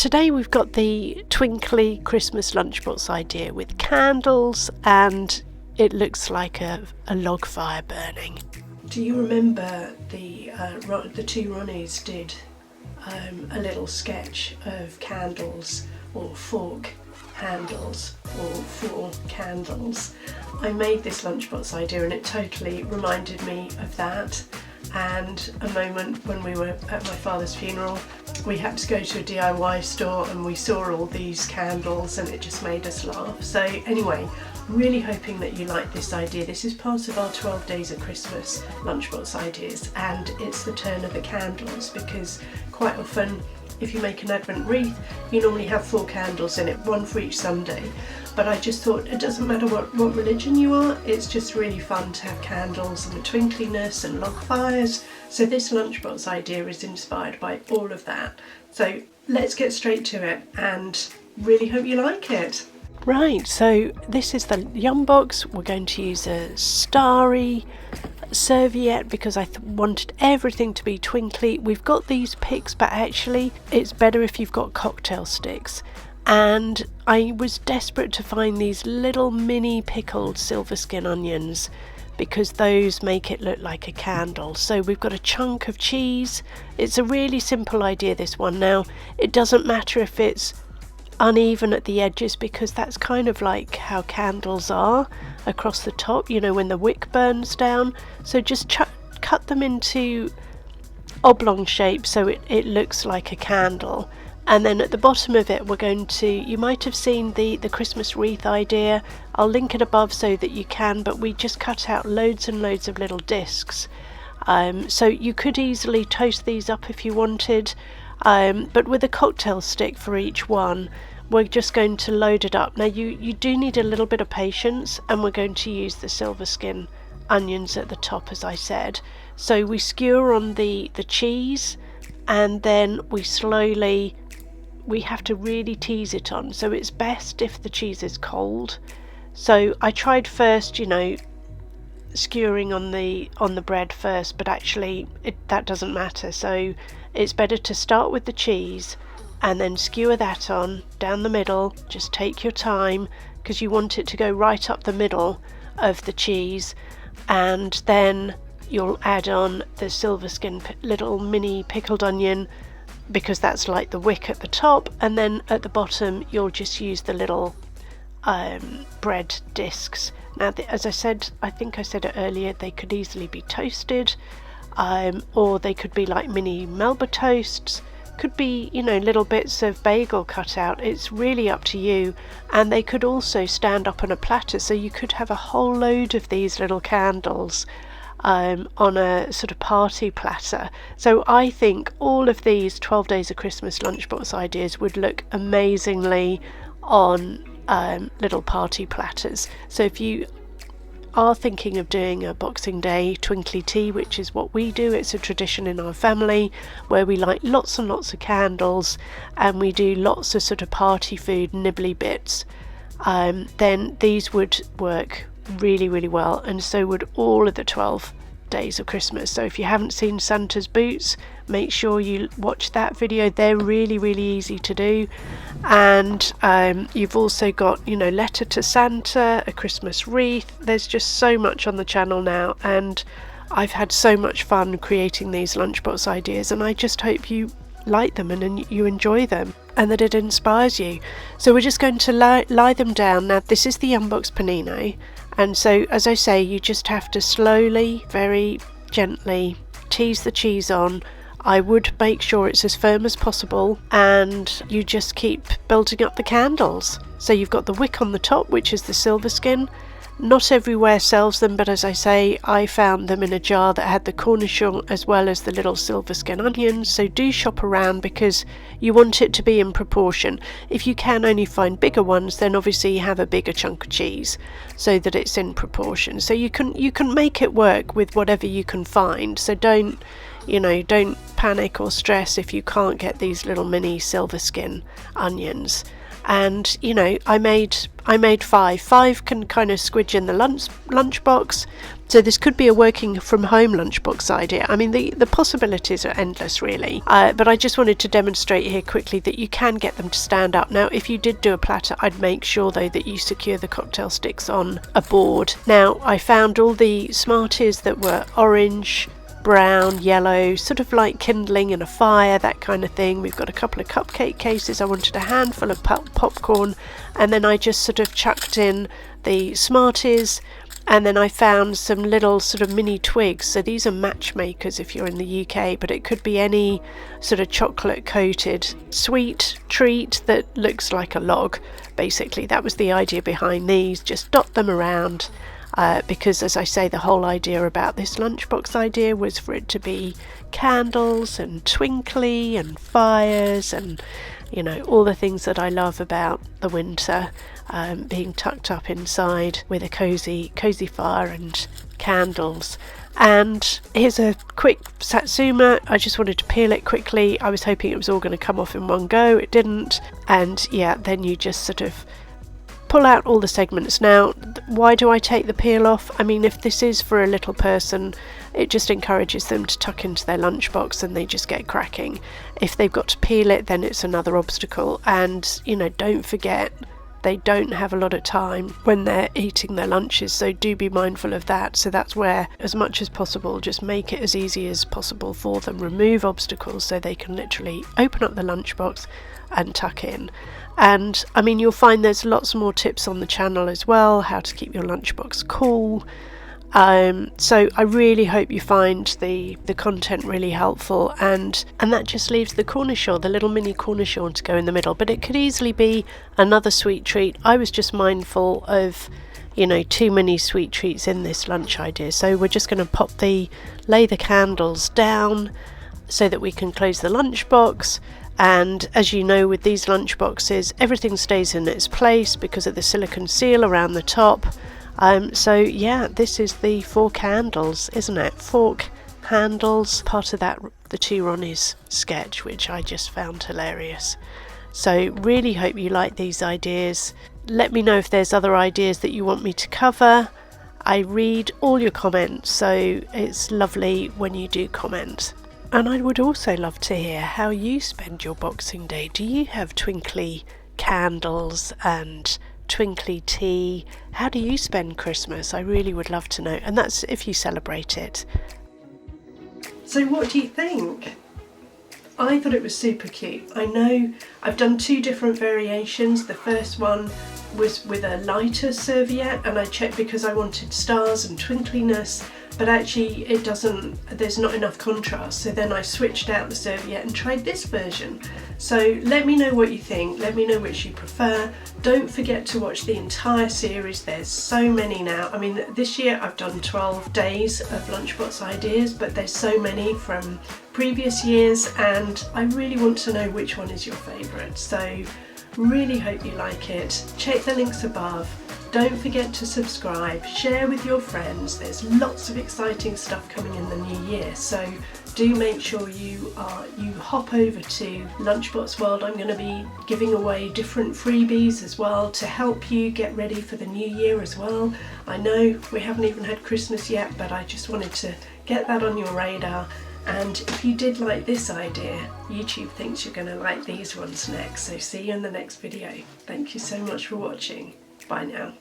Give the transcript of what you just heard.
Today we've got the twinkly Christmas lunchbox idea with candles, and it looks like a log fire burning. Do you remember the two Ronnies did a little sketch of candles or fork handles or four candles? I made this lunchbox idea and it totally reminded me of that, and a moment when we were at my father's funeral. We had to go to a DIY store and we saw all these candles and it just made us laugh. So anyway, I'm really hoping that you like this idea. This is part of our 12 Days of Christmas lunchbox ideas, and it's the turn of the candles, because quite often if you make an Advent wreath you normally have 4 candles in it, one for each Sunday. But I just thought it doesn't matter what religion you are, it's just really fun to have candles and the twinkliness and log fires. So this lunchbox idea is inspired by all of that. So let's get straight to it and really hope you like it. Right, so this is the yumbox. We're going to use a starry serviette because I wanted everything to be twinkly. We've got these picks, but actually it's better if you've got cocktail sticks. And I was desperate to find these little mini pickled silverskin onions because those make it look like a candle. So we've got a chunk of cheese. It's a really simple idea, this one. Now, it doesn't matter if it's uneven at the edges because that's kind of like how candles are across the top, you know, when the wick burns down. So just cut them into oblong shape so it looks like a candle. And then at the bottom of it we're going to, you might have seen the Christmas wreath idea, I'll link it above so that you can, but we just cut out loads and loads of little discs. So you could easily toast these up if you wanted, but with a cocktail stick for each one we're just going to load it up. Now you do need a little bit of patience, and we're going to use the silverskin onions at the top, as I said. So we skewer on the cheese, and then we have to really tease it on, so it's best if the cheese is cold. So I tried first, you know, skewering on the bread first, but actually that doesn't matter. So it's better to start with the cheese and then skewer that on down the middle. Just take your time because you want it to go right up the middle of the cheese, and then you'll add on the silverskin little mini pickled onion because that's like the wick at the top, and then at the bottom you'll just use the little bread discs. Now as I said, I think I said it earlier, they could easily be toasted, or they could be like mini Melba toasts, could be, you know, little bits of bagel cut out. It's really up to you. And they could also stand up on a platter, so you could have a whole load of these little candles on a sort of party platter. So I think all of these 12 Days of Christmas lunchbox ideas would look amazingly on little party platters. So if you are thinking of doing a Boxing Day twinkly tea, which is what we do, it's a tradition in our family where we light lots and lots of candles and we do lots of sort of party food nibbly bits, then these would work really, really well, and so would all of the 12 Days of Christmas. So if you haven't seen Santa's boots, make sure you watch that video. They're really, really easy to do. And you've also got, you know, letter to Santa, a Christmas wreath. There's just so much on the channel now, and I've had so much fun creating these lunchbox ideas, and I just hope you like them and you enjoy them and that it inspires you. So we're just going to lie them down. Now this is the yumbox panino, and so as I say, you just have to slowly, very gently tease the cheese on. I would make sure it's as firm as possible, and you just keep building up the candles. So you've got the wick on the top, which is the silverskin. Not everywhere sells them, but as I say, I found them in a jar that had the cornichon as well as the little silverskin onions. So do shop around because you want it to be in proportion. If you can only find bigger ones, then obviously you have a bigger chunk of cheese so that it's in proportion. So you can make it work with whatever you can find. So don't panic or stress if you can't get these little mini silverskin onions. and you know, I made 5 can kind of squidge in the lunchbox. So this could be a working from home lunchbox idea. I mean, the possibilities are endless, really. But I just wanted to demonstrate here quickly that you can get them to stand up. Now, if you did do a platter, I'd make sure though that you secure the cocktail sticks on a board. Now, I found all the Smarties that were orange, brown, yellow, sort of like kindling in a fire, that kind of thing. We've got a couple of cupcake cases. I wanted a handful of popcorn, and then I just sort of chucked in the Smarties. And then I found some little sort of mini twigs. So these are matchmakers if you're in the UK, but it could be any sort of chocolate coated sweet treat that looks like a log. Basically, that was the idea behind these. Just dot them around. Because, as I say, the whole idea about this lunchbox idea was for it to be candles and twinkly and fires and, you know, all the things that I love about the winter, being tucked up inside with a cozy fire and candles. And here's a quick satsuma. I just wanted to peel it quickly. I was hoping it was all going to come off in one go. It didn't. And yeah, then you just sort of pull out all the segments. Now, why do I take the peel off? I mean, if this is for a little person, it just encourages them to tuck into their lunchbox and they just get cracking. If they've got to peel it, then it's another obstacle. And, you know, don't forget, they don't have a lot of time when they're eating their lunches, so do be mindful of that. So that's where, as much as possible, just make it as easy as possible for them. Remove obstacles so they can literally open up the lunchbox and tuck in. And I mean, you'll find there's lots more tips on the channel as well, how to keep your lunchbox cool. So I really hope you find the content really helpful, and that just leaves the cornichon, the little mini cornichon, to go in the middle. But it could easily be another sweet treat. I was just mindful of, you know, too many sweet treats in this lunch idea, so we're just going to lay the candles down so that we can close the lunchbox. And as you know, with these lunchboxes, everything stays in its place because of the silicone seal around the top. So yeah, this is the 4 candles, isn't it? Fork handles, part of that, the 2 Ronnies sketch, which I just found hilarious. So really hope you like these ideas. Let me know if there's other ideas that you want me to cover. I read all your comments, so it's lovely when you do comment. And I would also love to hear how you spend your Boxing Day. Do you have twinkly candles and twinkly tea? How do you spend Christmas? I really would love to know. And that's if you celebrate it. So what do you think? I thought it was super cute. I know I've done 2 different variations. The first one was with a lighter serviette, and I checked because I wanted stars and twinkliness, but actually there's not enough contrast, so then I switched out the serviette and tried this version. So let me know what you think, let me know which you prefer. Don't forget to watch the entire series, there's so many now. I mean, this year I've done 12 days of Lunchbox ideas, but there's so many from previous years, and I really want to know which one is your favourite. So really hope you like it. Check the links above. Don't forget to subscribe, share with your friends. There's lots of exciting stuff coming in the new year, so do make sure you hop over to Lunchbox World. I'm going to be giving away different freebies as well to help you get ready for the new year as well. I know we haven't even had Christmas yet, but I just wanted to get that on your radar. And if you did like this idea, YouTube thinks you're going to like these ones next. So see you in the next video. Thank you so much for watching. Bye now.